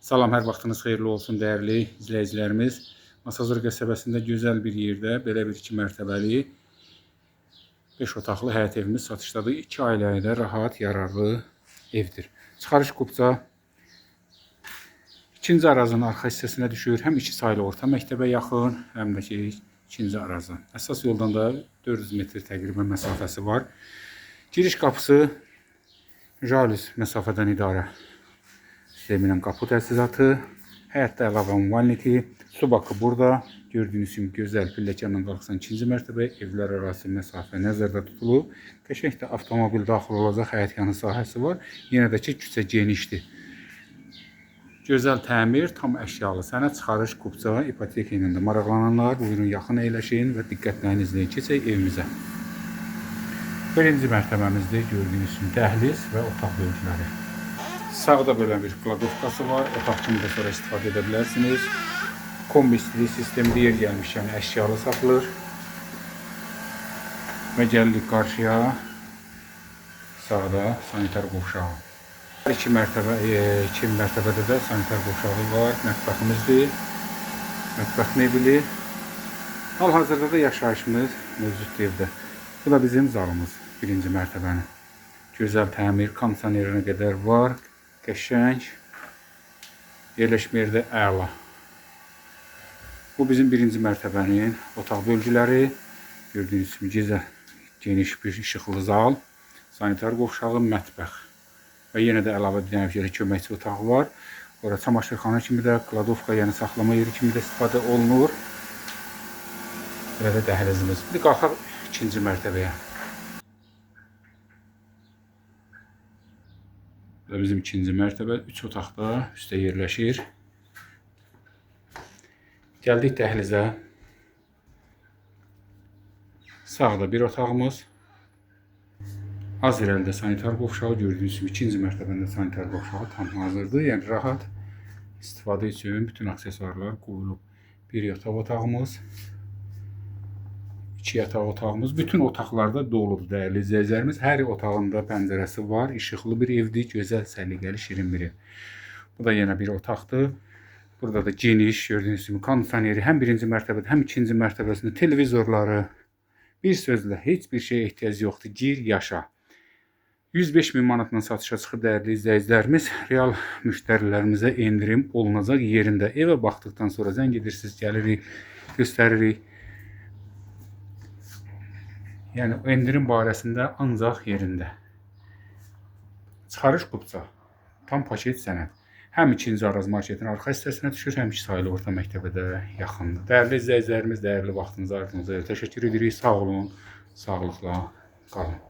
Salam, hər vaxtınız xeyirli olsun dəyərli izləyicilərimiz. Masazır qəsəbəsində gözəl bir yerdə belə bir 2 mərtəbəli 5 otaqlı həyət evimiz satışdadır. 2 ailəyə də rahat, yararlı evdir. Çıxarış Qubca ikinci arazının arxa hissəsinə düşür. Həm 2 saylı orta məktəbə yaxın, həm də ki ikinci arazı. Əsas yoldan da 400 metr təqribən məsafəsi var. Giriş qapısı jalüz məsafədən idarə. Sisteminin qapı təchizatı, həyətdə əlavə umvalniki, su bakı burada. Gördüyünüz kimi gözəl pilləkənlə qalxsan 2-ci mərtəbə, evlər arası məsafə nəzərdə tutulub. Qəşəng də avtomobil daxil olacaq həyət yanı sahəsi var. Yenə də ki küçə genişdir. Gözəl təmir, tam əşyalı sənəd. Çıxarış Qubca ipoteka ilə də maraqlananlar buyurun yaxın əyləşin və diqqətlə izləyin. Keçək evimizə. Birinci mərtəbəmizdir. Gördüyünüz kimi dəhliz və otaq bölgüləri. Sağda belə bir kladovkası var. Otaq kimi də sonra istifadə edə bilərsiniz. Kombi istili sistemli yer gəlmişkən əşyalı saxılır. Və gəldik qarşıya. Sağda sanitar qovşağı. 2 mərtəbədə də sanitar qovşağı var. Mətbəximizdir. Mətbəx mebeli. Hal-hazırda da yaşayışımız mövcuddur evdə. Bu da bizim zalımız. Birinci mərtəbənin. Gözəl təmir, kondisionerinə qədər var. Qəşəng. Yerləşmə yeri də əla. Bu bizim birinci mərtəbənin otaq bölgüləri. Gördüyünüz kimi geniş bir işıqlı zal. Sanitar qovşağı, mətbəx. Və yenə də əlavə bir dənə köməkçi otağı var. Ora çamaşırxana kimi də, kladovka, yəni saxlama yeri kimi də istifadə olunur. Belə də dəhlizimiz. Bir qalxaq ikinci mərtəbəyə. Və bizim ikinci mərtəbə 3 otaqda üstə yerləşir. Gəldik dəhlizə. Sağda bir otağımız. Az irəlidə sanitar qovşağı. Gördüyünüz kimi ikinci mərtəbəndə sanitar qovşağı tam hazırdır. Yəni rahat istifadə üçün bütün aksesuarlar qoyulub. Bir yataq otağımız. 2 yataq otağımız. Bütün otaqlarda doludur dəyərli izləyicilərimiz. Hər otağında pəncərəsi var. İşıqlı bir evdir. Gözəl, səliqəli, şirin bir ev. Bu da yenə bir otaqdır. Burada da geniş, gördüyünüz kimi kondisioneri həm birinci mərtəbədə, həm ikinci mərtəbəsində televizorları. Bir sözlə heç bir şeyə ehtiyac yoxdur. Gir, yaşa. 105 min manatla satışa çıxır dəyərli izləyicilərimiz. Real müştərilərimizə endirim olunacaq yerində. Evə baxdıqdan sonra zəng edirsiniz, gəlirik, göstəririk. Yəni endirim barəsində ancaq yerində. Çıxarış Qubca. Tam paket sənəd. Həm 2-ci Araz marketin arxa hissəsinə düşür, həm 2 saylı orta məktəbədə yaxındır. Dəyərli izləyicilərimiz, dəyərli vaxtınıza, arzumuza təşəkkür edirik. Sağ olun, sağlıqla qalın.